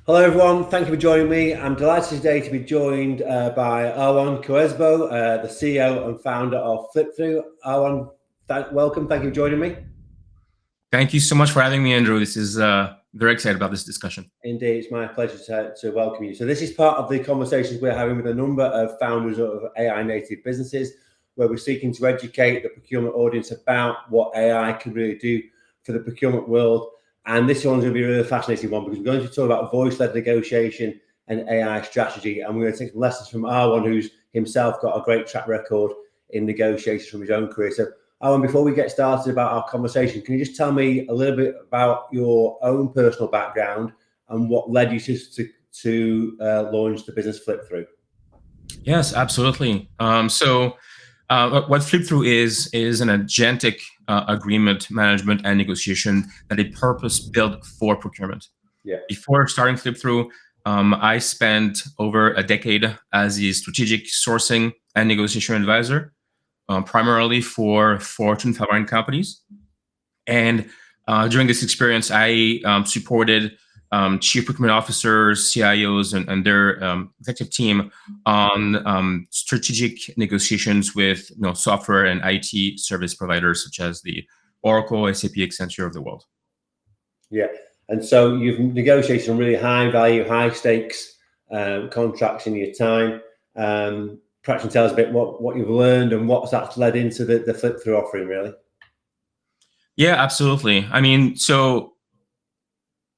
Hello everyone, thank you for joining me. I'm delighted today to be joined by Erwann Couesbot, the CEO and founder of Flipthrough. Erwann, welcome, thank you for joining me. Thank you so much for having me, Andrew. This is very excited about this discussion. Indeed, it's my pleasure to welcome you. So this is part of the conversations we're having with a number of founders of AI native businesses, where we're seeking to educate the procurement audience about what AI can really do for the procurement world. And this one's going to be a really fascinating one because we're going to talk about voice-led negotiation and AI strategy. And we're going to take some lessons from Erwann, who's himself got a great track record in negotiations from his own career. So Erwann, before we get started about our conversation, can you just tell me a little bit about your own personal background and what led you to launch the business Flipthrough? Yes, absolutely. What Flipthrough is an agentic agreement management and negotiation that is purpose built for procurement. Yeah. Before starting Flipthrough, I spent over a decade as a strategic sourcing and negotiation advisor, primarily for Fortune 500 companies. And during this experience, I supported chief procurement officers, CIOs, and their executive team on strategic negotiations with software and IT service providers such as the Oracle, SAP, Accenture of the world. Yeah, and so you've negotiated some really high value, high stakes contracts in your time. Perhaps you can tell us a bit what you've learned and what's that led into the Flipthrough offering, really. Yeah, absolutely. I mean, so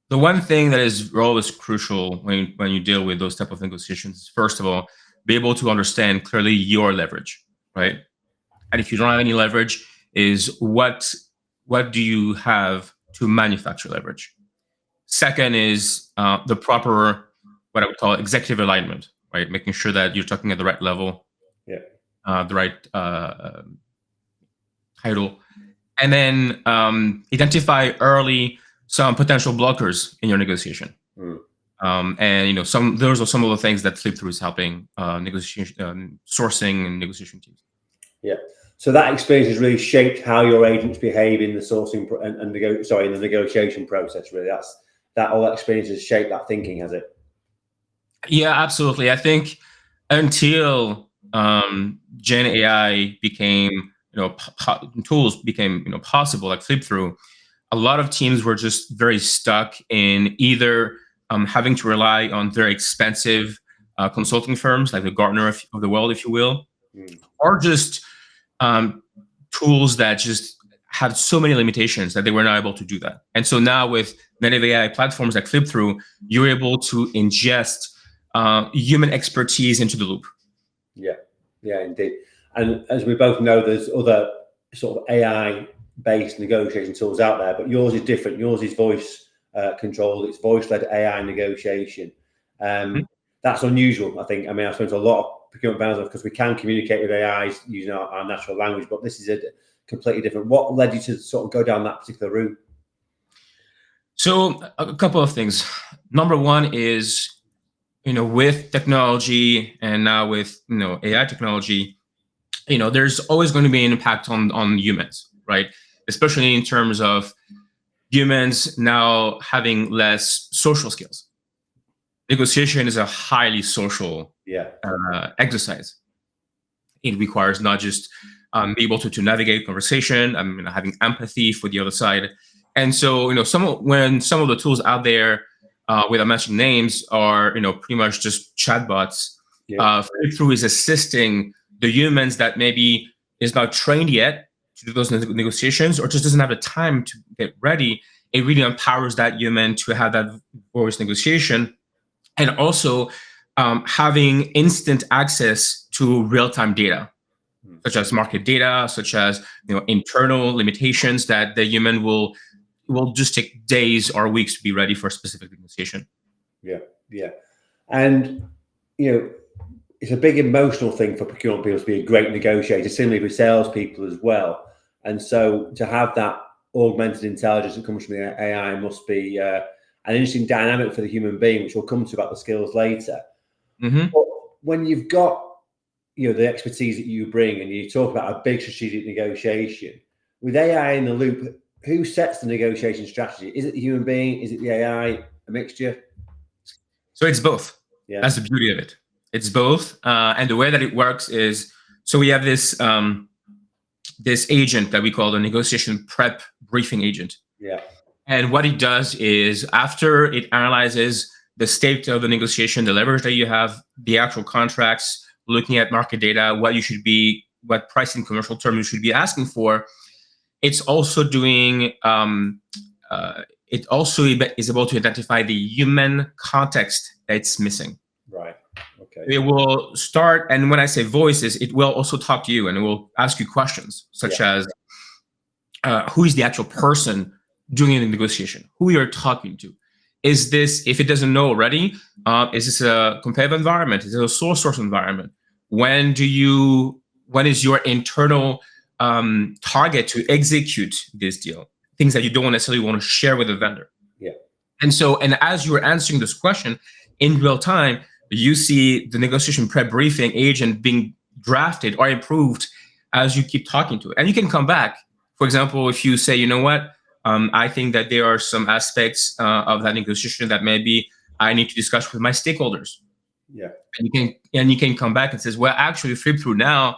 the one thing that is always crucial when you deal with those type of negotiations is, first of all, be able to understand clearly your leverage, right? And if you don't have any leverage, is what do you have to manufacture leverage? Second is the proper, what I would call executive alignment, right? Making sure that you're talking at the right level, the right title, and then identify early some potential blockers in your negotiation. And those are some of the things that Flipthrough is helping negotiation, sourcing and negotiation teams. Yeah. So that experience has really shaped how your agents behave in the sourcing in the negotiation process. Really, all that experience has shaped that thinking, has it? Yeah, absolutely. I think until Gen AI became tools became possible, like Flipthrough, a lot of teams were just very stuck in either having to rely on very expensive consulting firms like the Gartner of the world, if you will, or just tools that just had so many limitations that they were not able to do that. And so now with native AI platforms like Flipthrough, you're able to ingest human expertise into the loop. Yeah, indeed. And as we both know, there's other sort of AI-based negotiation tools out there, but yours is different. Yours is voice controlled. It's voice-led AI negotiation. That's unusual, I think. I mean, I've spoken to a lot of procurement founders because we can communicate with AIs using our natural language, but this is a completely different. What led you to sort of go down that particular route? So a couple of things. Number one is, with technology and now with AI technology, there's always going to be an impact on humans, right? Especially in terms of humans now having less social skills. Negotiation is a highly social exercise. It requires not just be able to navigate conversation, having empathy for the other side. And so, when some of the tools out there, without mentioning names, are pretty much just chatbots. Flipthrough is assisting the humans that maybe is not trained yet to do those negotiations, or just doesn't have the time to get ready. It really empowers that human to have that voice negotiation, and also having instant access to real-time data, such as market data, such as internal limitations that the human will just take days or weeks to be ready for a specific negotiation. Yeah. And, it's a big emotional thing for procurement people to be a great negotiator, similarly with salespeople as well. And so to have that augmented intelligence that comes from the AI must be an interesting dynamic for the human being, which we'll come to about the skills later. But when you've got, the expertise that you bring and you talk about a big strategic negotiation, with AI in the loop, who sets the negotiation strategy? Is it the human being? Is it the AI? A mixture? So it's both. Yeah. That's the beauty of it. It's both. And the way that it works is, so we have this this agent that we call the negotiation prep briefing agent. Yeah. And what it does is, after it analyzes the state of the negotiation, the leverage that you have, the actual contracts, looking at market data, what price and commercial terms you should be asking for, it's also doing, it also is able to identify the human context that's missing. Right. Okay. It will start, and when I say voices, it will also talk to you and it will ask you questions such as, who is the actual person doing the negotiation? Who you're talking to? Is this, if it doesn't know already, is this a competitive environment? Is it a sole source environment? When is your internal target to execute this deal? Things that you don't necessarily want to share with a vendor. Yeah. And as you're answering this question in real time, you see the negotiation prep briefing agent being drafted or improved as you keep talking to it. And you can come back. For example, if you say, you know what, I think that there are some aspects of that negotiation that maybe I need to discuss with my stakeholders. Yeah. And you can come back and says, well, actually, Flipthrough now,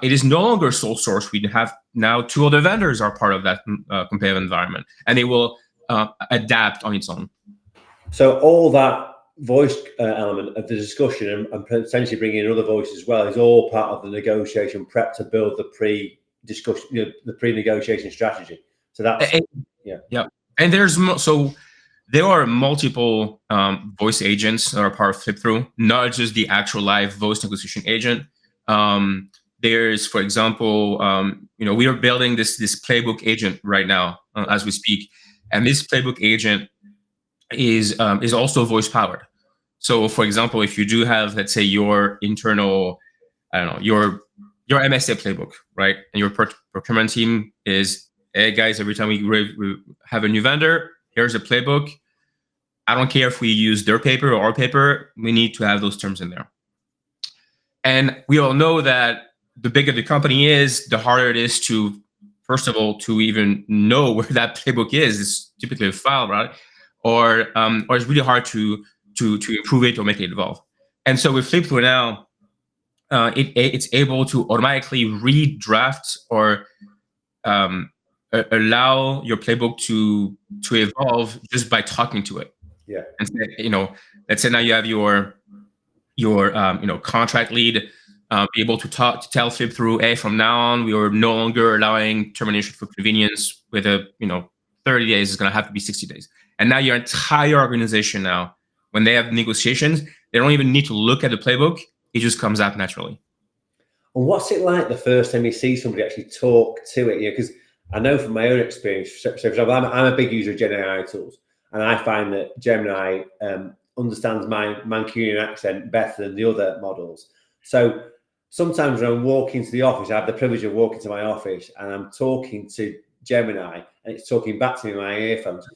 it is no longer sole source. We have now 2 other vendors are part of that competitive environment, and they will adapt on its own. So all that voice element of the discussion and potentially bringing in other voices as well is all part of the negotiation prep to build the pre-discussion, the pre-negotiation strategy. So that's yeah. And there are multiple voice agents that are part of Flipthrough, not just the actual live voice negotiation agent. There's, for example, we are building this playbook agent right now as we speak, and this playbook agent is also voice powered. So, for example, if you do have, let's say, your internal, I don't know, your MSA playbook, right, and your procurement team is, hey guys, every time we have a new vendor, here's a playbook. I don't care if we use their paper or our paper, we need to have those terms in there. And we all know that the bigger the company is, the harder it is to, first of all, to even know where that playbook is. It's typically a file, right? Or it's really hard to improve it or make it evolve. And so with Flipthrough now, it's able to automatically read drafts or allow your playbook to evolve just by talking to it. Yeah. And let's say now you have your contract lead be able to tell Flipthrough, hey, from now on, we are no longer allowing termination for convenience with 30 days. It's going to have to be 60 days. And now your entire organization now, when they have negotiations, they don't even need to look at the playbook. It just comes out naturally. And what's it like the first time you see somebody actually talk to it? Because I know from my own experience, so for example, I'm a big user of GenAI tools, and I find that Gemini understands my Mancunian accent better than the other models. So sometimes when I'm walking to the office, I have the privilege of walking to my office and I'm talking to Gemini and it's talking back to me in my earphones.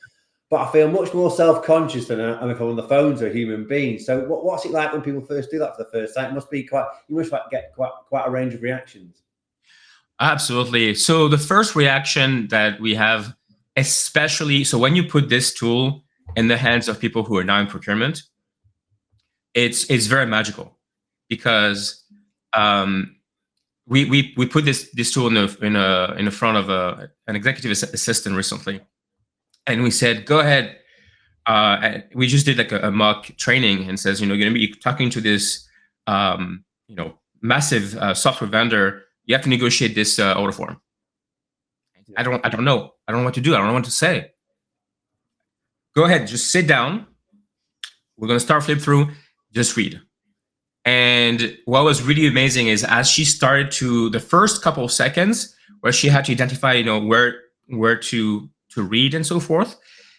But I feel much more self-conscious than if I'm on the phone to a human being. So what's it like when people first do that for the first time? It must be you must get quite a range of reactions. Absolutely. So the first reaction that we have, especially, so when you put this tool in the hands of people who are now in procurement, it's very magical, because we put this tool in the front of an executive assistant recently, and we said, go ahead. We just did like a mock training, and says, you're going to be talking to this massive software vendor. You have to negotiate this order form. I don't know. I don't know what to do. I don't know what to say. Go ahead, just sit down. We're going to start Flipthrough. Just read. And what was really amazing is, as she started the first couple of seconds where she had to identify, where to read and so forth,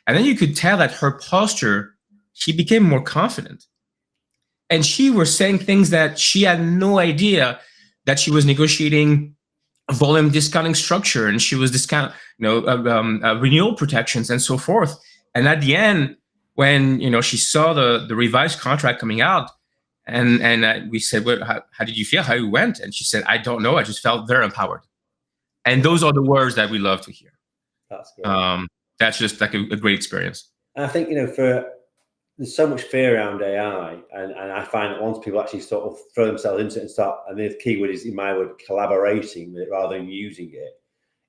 and then you could tell that her posture, she became more confident, and she was saying things that she had no idea, that she was negotiating a volume discounting structure, and she was renewal protections and so forth. And at the end, when she saw the revised contract coming out, and we said, well, how did you feel? How you went? And she said, I don't know. I just felt very empowered. And those are the words that we love to hear. That's great. That's just like a great experience. And I think, for there's so much fear around AI, and I find that once people actually sort of throw themselves into it and start, and the key word is, in my word, collaborating with it rather than using it,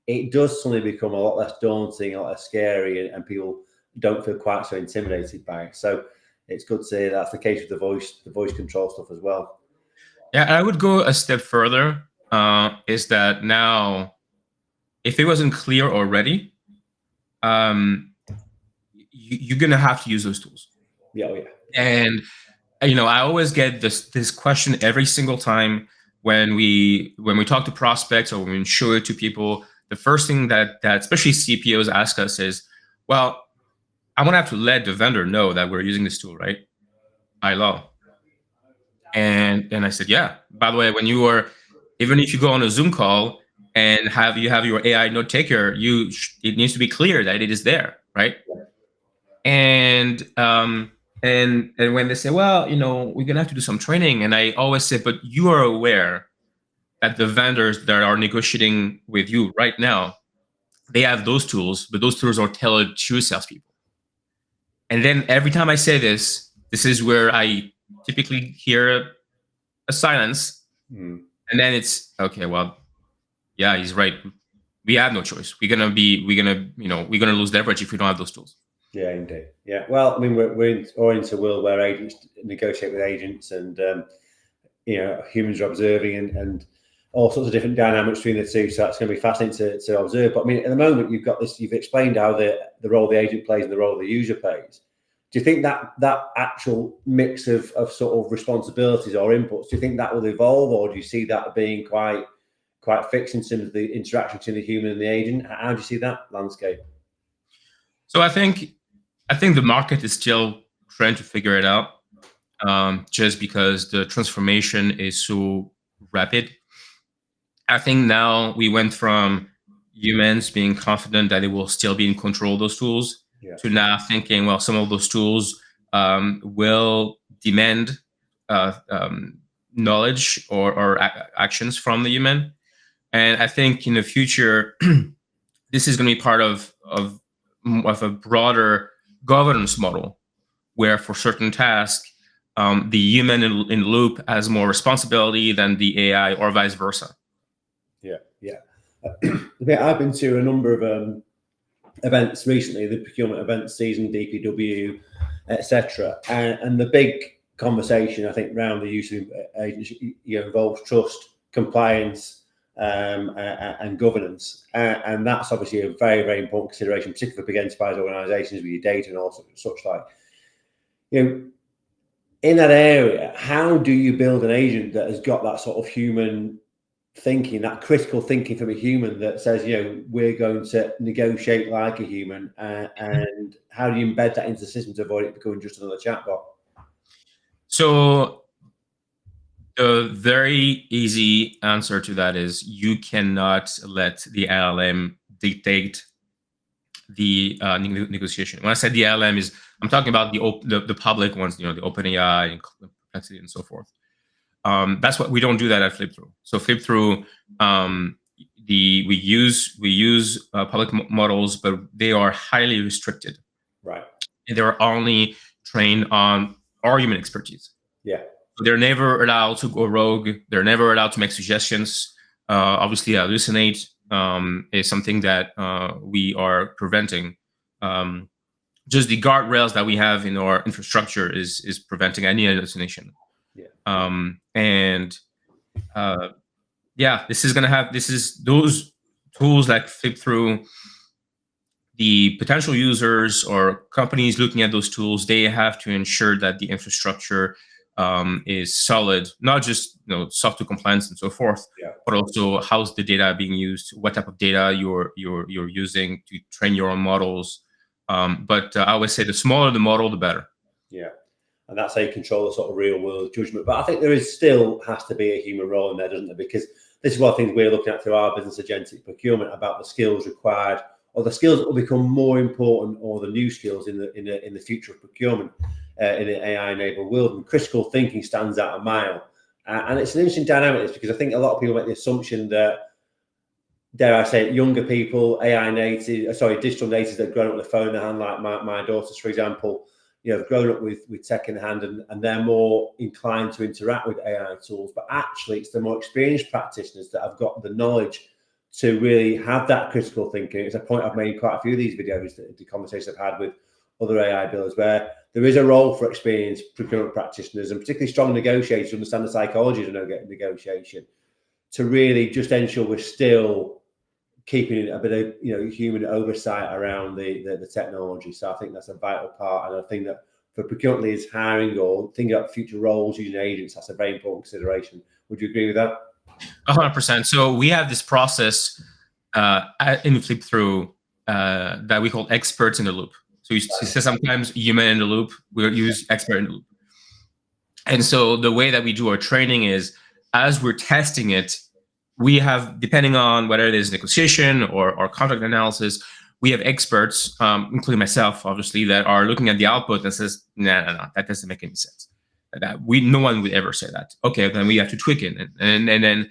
it does suddenly become a lot less daunting, a lot less scary, and people don't feel quite so intimidated by it. So it's good to say that's the case with the voice control stuff as well. Yeah, I would go a step further. Is that now, if it wasn't clear already, you're gonna have to use those tools. Yeah, oh yeah. And I always get this question every single time when we talk to prospects or when we show it to people. The first thing that especially CPOs ask us is, well, I want to have to let the vendor know that we're using this tool, right? By law. And I said, yeah. By the way, when you are, even if you go on a Zoom call and you have your AI note taker, it needs to be clear that it is there, right? And when they say, well, we're gonna have to do some training, and I always say, but you are aware that the vendors that are negotiating with you right now, they have those tools, but those tools are tailored to salespeople. And then every time I say this is where I typically hear a silence, and then it's okay. Well, yeah, he's right. We have no choice. We're gonna lose leverage if we don't have those tools. Yeah, indeed. Yeah. Well, I mean, we're into a world where agents negotiate with agents, and humans are observing, and all sorts of different dynamics between the two. So that's going to be fascinating to observe. But I mean, at the moment, you've explained how the role the agent plays and the role the user plays. Do you think that actual mix of sort of responsibilities or inputs, do you think that will evolve, or do you see that being quite fixed in terms of the interaction between the human and the agent? How do you see that landscape? So I think the market is still trying to figure it out, just because the transformation is so rapid. I think now we went from humans being confident that they will still be in control of those tools, to now thinking, well, some of those tools will demand knowledge or actions from the human. And I think in the future, this is going to be part of a broader governance model, where for certain tasks, the human in loop has more responsibility than the AI, or vice versa. Yeah. I've been to a number of events recently, the procurement event season, DPW, etc. And the big conversation, I think, around the use of agents involves trust, compliance, and governance, and that's obviously a very, very important consideration, particularly for big enterprise organisations with your data and all such like. In that area, how do you build an agent that has got that sort of human thinking, that critical thinking from a human that says, we're going to negotiate like a human, and how do you embed that into the system to avoid it becoming just another chatbot? So the very easy answer to that is you cannot let the LLM dictate the negotiation. When I said the LLM, I'm talking about the public ones, the OpenAI and Complexity and so forth. That's what we don't do that at Flipthrough. So Flipthrough, we use public models, but they are highly restricted. Right. And they are only trained on our human expertise. Yeah. So they're never allowed to go rogue. They're never allowed to make suggestions. Obviously, hallucinate is something that we are preventing. Just the guardrails that we have in our infrastructure is preventing any hallucination. Yeah. This is those tools that flip through. The potential users or companies looking at those tools, they have to ensure that the infrastructure is solid, not just software compliance and so forth, but also how's the data being used, what type of data you're using to train your own models. But I always say the smaller the model, the better. Yeah. And that's how you control the sort of real world judgment. But I think there still has to be a human role in there, doesn't there? Because this is one of the things we're looking at through our business, Agentic Procurement, about the skills required, or the skills that will become more important, or the new skills in the future of procurement in an AI-enabled world. And critical thinking stands out a mile. And it's an interesting dynamic, because I think a lot of people make the assumption that, dare I say it, younger people, digital natives that have grown up with a phone in their hand, like my daughters, for example, have grown up with tech in hand, and they're more inclined to interact with AI tools. But actually, it's the more experienced practitioners that have got the knowledge to really have that critical thinking. It's a point I've made in quite a few of these videos, the conversations I've had with other AI builders, where there is a role for experienced procurement practitioners and particularly strong negotiators who understand the psychology of negotiation, to really just ensure we're still keeping a bit of human oversight around the technology. So I think that's a vital part, and I think that for procurement leaders hiring or thinking about future roles using agents, that's a very important consideration. Would you agree with that? 100%. So we have this process in Flipthrough that we call experts in the loop. So you say sometimes human in the loop, we use expert in the loop. And so the way that we do our training is, as we're testing it, we have, depending on whether it is negotiation or contract analysis, we have experts, including myself, obviously, that are looking at the output and says, no, that doesn't make any sense. No one would ever say that. Okay, then we have to tweak it, and then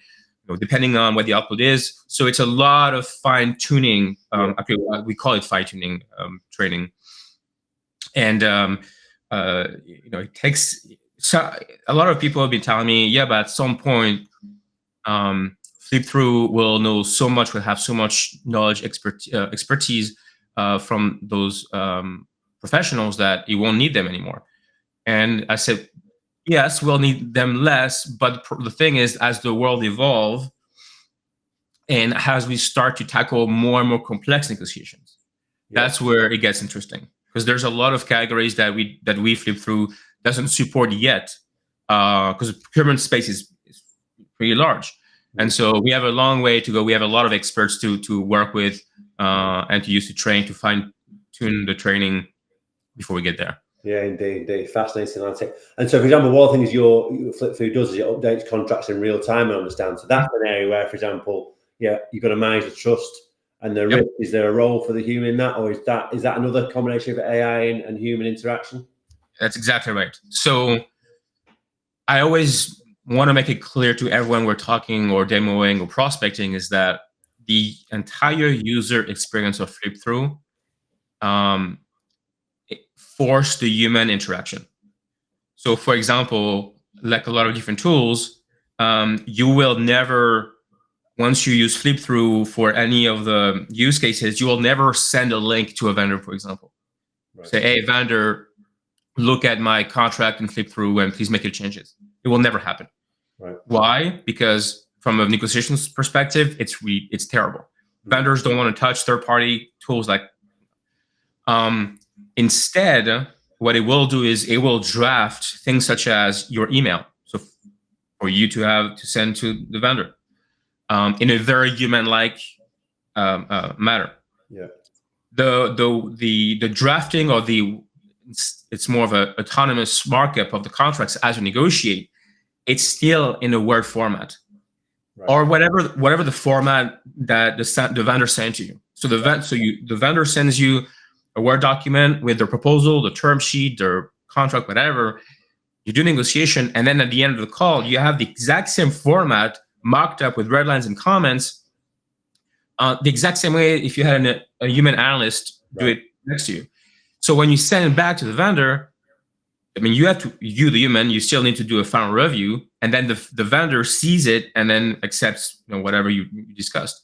depending on what the output is. So it's a lot of fine tuning. Actually, we call it fine tuning training, and it takes. So a lot of people have been telling me, yeah, but at some point, Flipthrough will know so much, will have so much knowledge, expertise from those professionals that you won't need them anymore. And I said, yes, we'll need them less, but the thing is, as the world evolves and as we start to tackle more and more complex negotiations, that's where it gets interesting, because there's a lot of categories that we Flipthrough doesn't support yet, because the procurement space is pretty large. And so we have a long way to go. We have a lot of experts to work with and to use to train, to fine tune the training before we get there. Yeah, indeed. Fascinating, Atlantic. And so, for example, one of the things your Flipthrough does is it updates contracts in real time, I understand. So that's an area where, for example, you've got to manage the trust and the risk. Is there a role for the human in that, or is that another combination of AI and human interaction? That's exactly right. So I always want to make it clear to everyone we're talking or demoing or prospecting is that the entire user experience of Flipthrough force the human interaction. So, for example, like a lot of different tools, you will never, once you use Flipthrough for any of the use cases, you will never send a link to a vendor, for example. Right. Say, hey, vendor, look at my contract in Flipthrough and please make your changes. It will never happen. Right. Why? Because from a negotiations perspective, it's terrible. Mm-hmm. Vendors don't want to touch third-party tools like. Instead, what it will do is it will draft things such as your email, so for you to send to the vendor, in a very human-like manner. Yeah. The drafting or it's more of an autonomous markup of the contracts as you negotiate. It's still in a Word format, right, or whatever the format that the vendor sent to you. So the vendor sends you a Word document with their proposal, the term sheet, their contract, whatever. You do negotiation, and then at the end of the call, you have the exact same format mocked up with red lines and comments, the exact same way if you had a human analyst do it next to you. So when you send it back to the vendor, I mean, you the human, you still need to do a final review, and then the vendor sees it and then accepts whatever you discussed.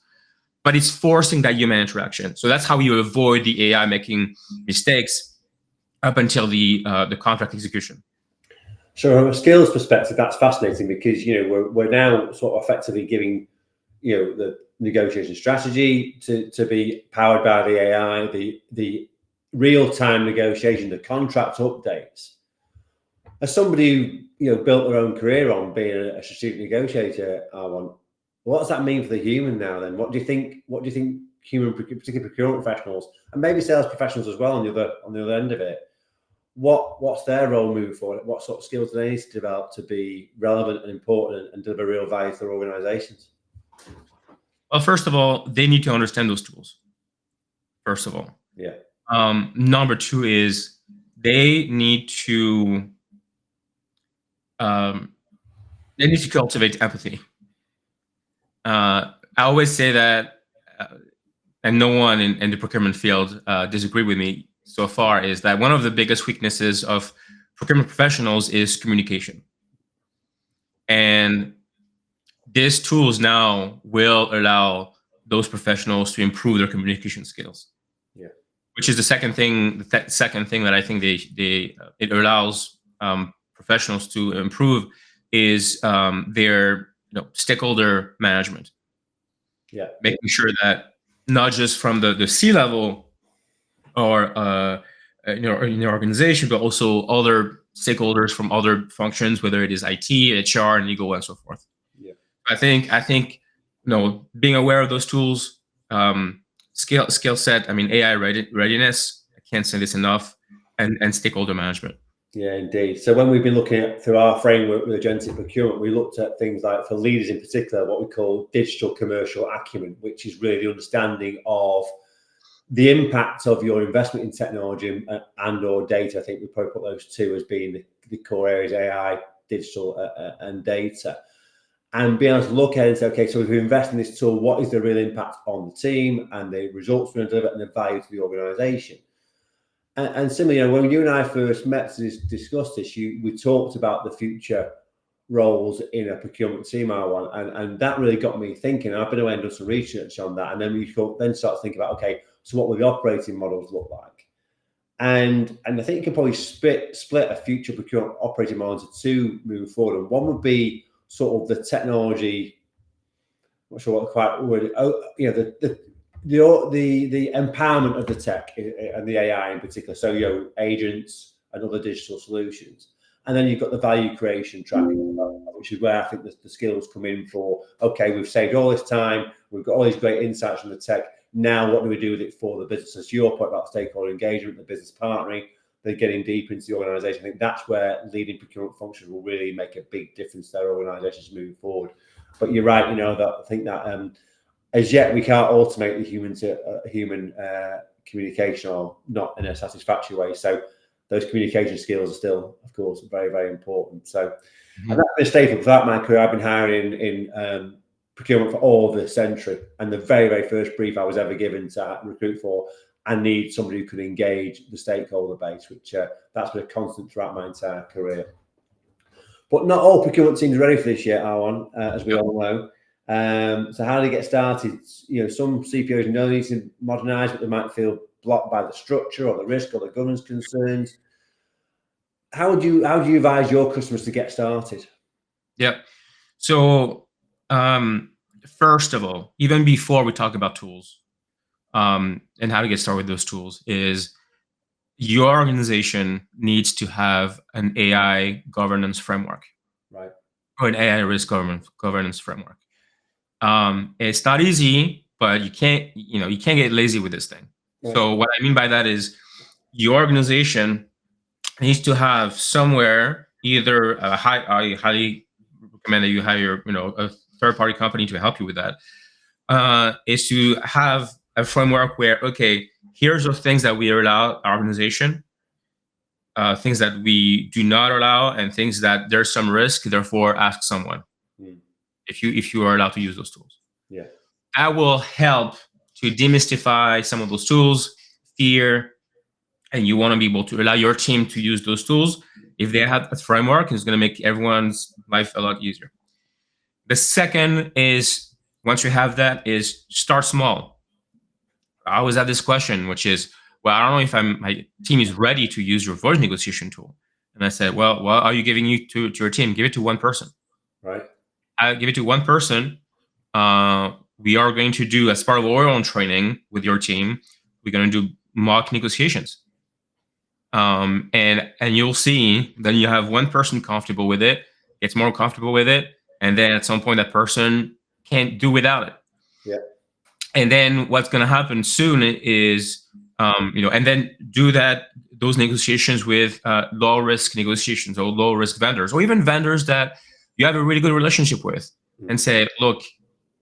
But it's forcing that human interaction. So that's how you avoid the AI making mistakes up until the contract execution. So from a skills perspective, that's fascinating, because we're now sort of effectively giving the negotiation strategy to be powered by the AI, the real-time negotiation, the contract updates. As somebody who built their own career on being a strategic negotiator, Erwann, what does that mean for the human now? Then, what do you think human, particularly procurement professionals, and maybe sales professionals as well, on the other end of it, what's their role moving forward? What sort of skills do they need to develop to be relevant and important and deliver real value to their organizations? Well, first of all, they need to understand those tools. First of all, yeah. Number two is they need to cultivate empathy. I always say that, and no one in the procurement field disagree with me. so far is that one of the biggest weaknesses of procurement professionals is communication. And these tools now will allow those professionals to improve their communication skills. Yeah. Which is the second thing. The second thing that I think it allows professionals to improve is their stakeholder management. Yeah. Making sure that not just from the C level or in your organization, but also other stakeholders from other functions, whether it is IT, HR, and legal, and so forth. Yeah. I think being aware of those tools, skill set. I mean, AI readiness. I can't say this enough, and stakeholder management. Yeah, indeed. So when we've been looking at through our framework with agentic procurement, we looked at things like, for leaders in particular, what we call digital commercial acumen, which is really the understanding of the impact of your investment in technology and or data. I think we probably put those two as being the core areas: AI, digital, and data. And being able to look at it and say, okay, so if we invest in this tool, what is the real impact on the team and the results we're going to deliver and the value to the organization? And similarly, when you and I first met to discuss this, we talked about the future roles in a procurement team, Erwann, and that really got me thinking. I've been away and done some research on that, and then we then start thinking about, okay, so what will the operating models look like? And I think you can probably split a future procurement operating model into two moving forward. And one would be sort of the technology. I'm not sure what quite word. The empowerment of the tech and the AI in particular. So agents and other digital solutions. And then you've got the value creation track, which is where I think the skills come in for, okay, we've saved all this time, we've got all these great insights from the tech. Now, what do we do with it for the business? So your point about stakeholder engagement, the business partnering, they're getting deep into the organization. I think that's where leading procurement functions will really make a big difference to their organizations moving forward. But you're right, that I think that as yet we can't automate the human communication, or not in a satisfactory way. So those communication skills are still, of course, very, very important. So and that's been a staple throughout my career. I've been hiring in procurement for all of the century, and the very, very first brief I was ever given to recruit for, I need somebody who could engage the stakeholder base, which that's been a constant throughout my entire career. But not all procurement teams are ready for this yet, Erwann, as we all know. So how do you get started? Some CPOs know they need to modernize, but they might feel blocked by the structure or the risk or the governance concerns. How do you advise your customers to get started? Yeah. So first of all, even before we talk about tools and how to get started with those tools, is your organization needs to have an AI governance framework, right? Or an AI risk governance framework. It's not easy, but you can't get lazy with this thing. Right. So what I mean by that is your organization needs to have somewhere, either I highly recommend that you hire a third-party company to help you with that, is to have a framework where, okay, here's the things that we allow our organization, things that we do not allow, and things that there's some risk, therefore ask someone if you are allowed to use those tools. Yeah, that will help to demystify some of those tools, fear, and you want to be able to allow your team to use those tools. If they have a framework, it's going to make everyone's life a lot easier. The second is, once you have that, is start small. I always have this question, which is, well, I don't know if my team is ready to use your voice negotiation tool. And I said, well, what are you giving it to your team? Give it to one person. Right. I give it to one person. We are going to do, as part of our own training with your team, we're going to do mock negotiations. And you'll see that you have one person comfortable with it, gets more comfortable with it, and then at some point that person can't do without it. Yeah. And then what's going to happen soon is, and then do those negotiations with low risk negotiations or low risk vendors, or even vendors that you have a really good relationship with, and say, look,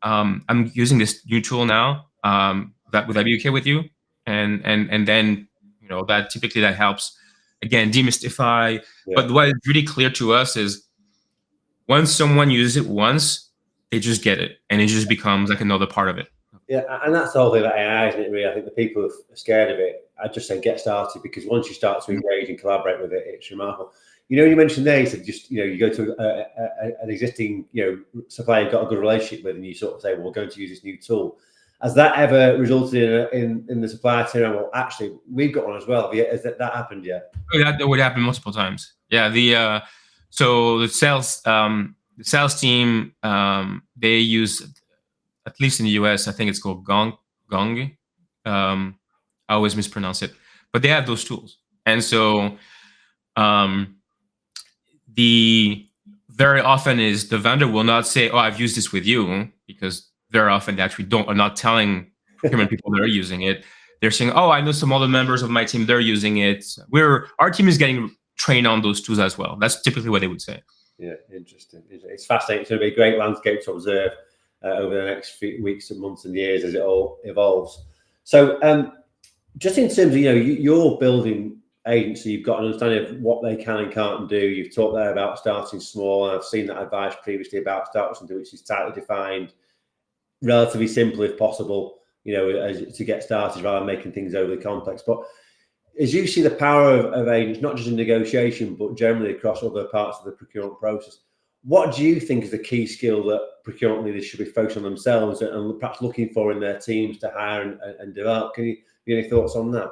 I'm using this new tool now. Would that be okay with you? And then that typically that helps, again, demystify. Yeah. But what is really clear to us is, once someone uses it once, they just get it, and it just becomes like another part of it. Yeah, and that's the whole thing about AI, isn't it? Really, I think the people are scared of it. I just say get started, because once you start to engage and collaborate with it, it's remarkable. You mentioned there, you said just, you go to an existing, supplier you've got a good relationship with, and you sort of say, well, we're going to use this new tool. Has that ever resulted in the supplier saying, well, actually, we've got one as well? Has that happened yet? That would happen multiple times. Yeah. So the sales team, they use, at least in the US, I think it's called Gong. I always mispronounce it, but they have those tools. And so the very often is the vendor will not say, oh, I've used this with you, because very often they actually are not telling procurement people they're using it. They're saying, oh, I know some other members of my team, they're using it. Our team is getting trained on those tools as well. That's typically what they would say. Yeah, interesting. It's fascinating. It's going to be a great landscape to observe over the next few weeks and months and years as it all evolves. So just in terms of, you're building agents, so you've got an understanding of what they can and can't do. You've talked there about starting small, and I've seen that advice previously about start with something which is tightly defined, relatively simple if possible, to get started, rather than making things overly complex. But as you see the power of agents, not just in negotiation, but generally across other parts of the procurement process, what do you think is the key skill that procurement leaders should be focused on themselves and perhaps looking for in their teams to hire and develop? Can you have any thoughts on that?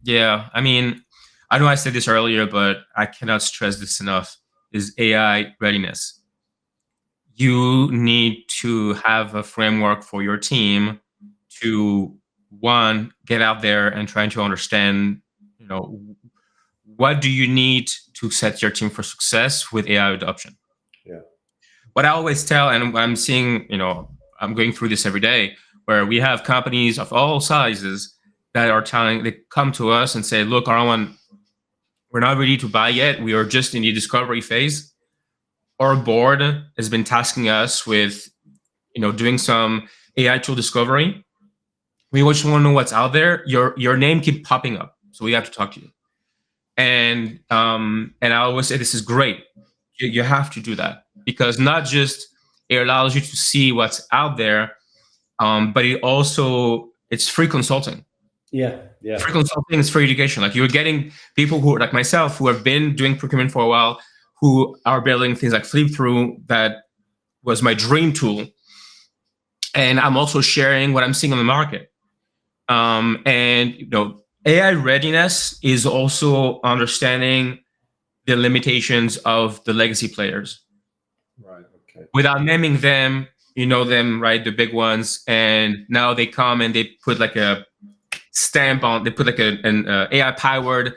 Yeah, I mean, I know I said this earlier, but I cannot stress this enough, is AI readiness. You need to have a framework for your team to, one, get out there and trying to understand, what do you need to set your team for success with AI adoption? Yeah. What I always tell, and I'm seeing, I'm going through this every day, where we have companies of all sizes that they come to us and say, look, Erwann, we're not ready to buy yet. We are just in the discovery phase. Our board has been tasking us with, doing some AI tool discovery. We just want to know what's out there. Your name keeps popping up, so we have to talk to you. And I always say, this is great. You have to do that, because not just it allows you to see what's out there, but it's free consulting. Yeah. Free consulting is free education. Like, you're getting people who, like myself, who have been doing procurement for a while, who are building things like Flipthrough, that was my dream tool. And I'm also sharing what I'm seeing on the market. AI readiness is also understanding the limitations of the legacy players. Right. Okay. Without naming them, them, right? The big ones. And now they come and they put like a stamp on, they put like an AI powered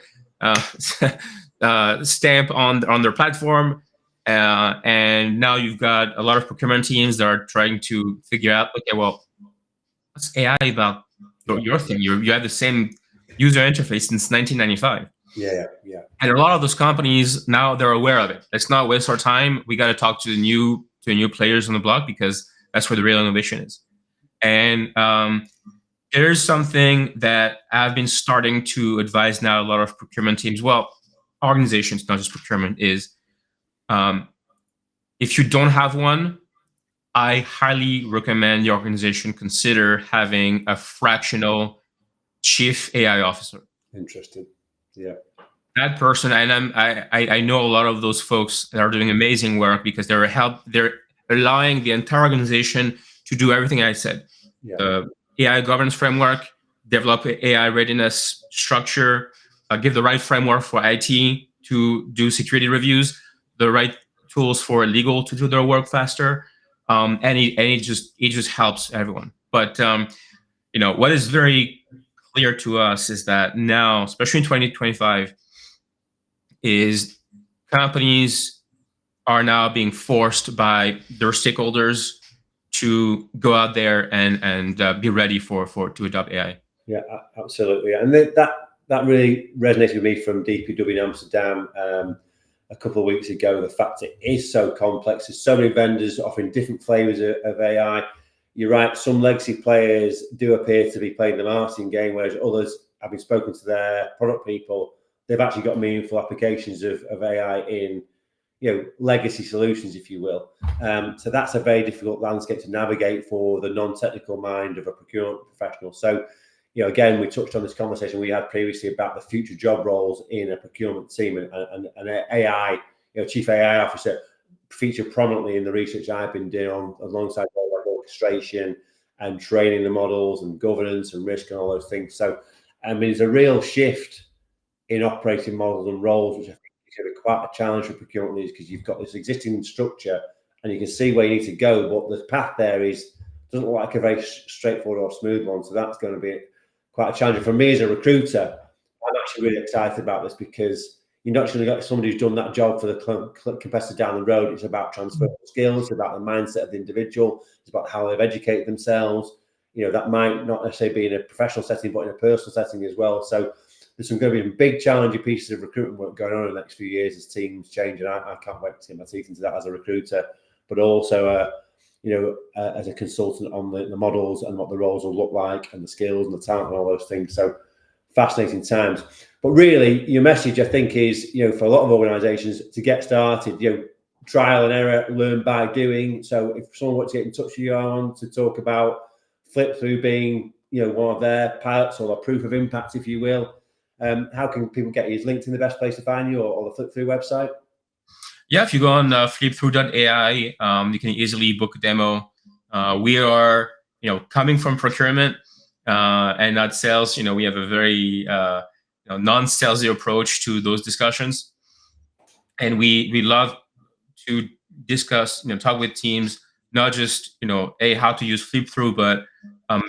stamp on their platform. And now you've got a lot of procurement teams that are trying to figure out, okay, well, what's AI about your thing? You have the same user interface since 1995. Yeah. And a lot of those companies now, they're aware of it. Let's not waste our time. We got to talk to the new players on the block, because that's where the real innovation is. And there's something that I've been starting to advise now a lot of procurement teams, well, organizations, not just procurement, is if you don't have one, I highly recommend the organization consider having a fractional chief AI officer. Interesting. Yeah. That person, and I know a lot of those folks that are doing amazing work, because they're allowing the entire organization to do everything I said. Yeah. AI governance framework, develop AI readiness structure, give the right framework for IT to do security reviews, the right tools for legal to do their work faster, and it just helps everyone. But what is very clear to us is that now, especially in 2025, is companies are now being forced by their stakeholders to go out there and be ready to adopt AI. Yeah, absolutely. And that really resonated with me from DPW in Amsterdam a couple of weeks ago. The fact it is so complex. There's so many vendors offering different flavors of AI. You're right. Some legacy players do appear to be playing the marketing game, whereas others, having spoken to their product people, they've actually got meaningful applications of AI in legacy solutions, if you will. So that's a very difficult landscape to navigate for the non-technical mind of a procurement professional. So again, we touched on this conversation we had previously about the future job roles in a procurement team, and AI, chief AI officer, feature prominently in the research I've been doing alongside orchestration and training the models and governance and risk and all those things. So, I mean, it's a real shift in operating models and roles, which I think is going to be quite a challenge for procurement leaders, because you've got this existing structure and you can see where you need to go, but the path there doesn't look like a very straightforward or smooth one. So that's going to be quite a challenge. For me as a recruiter, I'm actually really excited about this, because you're not just going to get somebody who's done that job for the competitor down the road. It's about transferable skills, it's about the mindset of the individual, it's about how they've educated themselves. That might not necessarily be in a professional setting, but in a personal setting as well. So there's some going to be big challenging pieces of recruitment work going on in the next few years as teams change, and I can't wait to get my teeth into that as a recruiter, but also as a consultant on the models and what the roles will look like and the skills and the talent and all those things. So fascinating times. But really, your message, I think, is, for a lot of organizations to get started, trial and error, learn by doing. So if someone wants to get in touch with you on to talk about Flipthrough being, one of their pilots or a proof of impact, if you will, how can people get you? Is LinkedIn the best place to find you, or the Flipthrough website? Yeah, if you go on Flipthrough.ai, you can easily book a demo. We are, coming from procurement and not sales. We have a very non-salesy approach to those discussions, and we love to discuss, talk with teams, not just how to use Flipthrough, but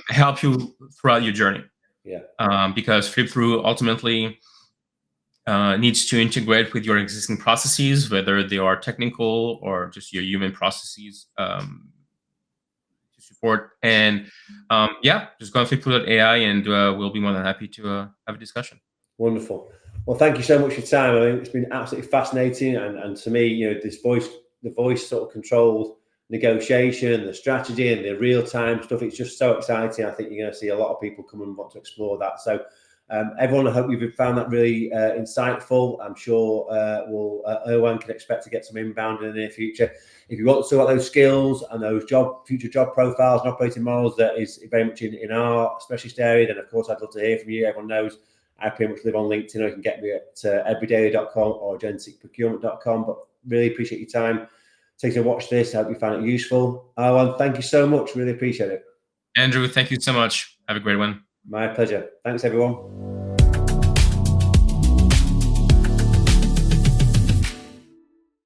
help you throughout your journey. Yeah. Because Flipthrough ultimately needs to integrate with your existing processes, whether they are technical or just your human processes to support. And just go on Flipthrough.ai, and we'll be more than happy to have a discussion. Wonderful. Well, thank you so much for your time. I think it's been absolutely fascinating, and to me, the voice sort of controlled negotiation, the strategy, and the real-time stuff. It's just so exciting. I think you're going to see a lot of people come and want to explore that. So, everyone, I hope you've found that really insightful. I'm sure Erwann can expect to get some inbound in the near future. If you want to talk about those skills and those future job profiles and operating models, that is very much in our specialist area, then of course I'd love to hear from you. Everyone knows I pretty much live on LinkedIn, or you can get me at everydaily.com or agenticprocurement.com. But really appreciate your time taking to watch this. I hope you found it useful. Erwann, thank you so much. Really appreciate it. Andrew, thank you so much. Have a great one. My pleasure. Thanks, everyone.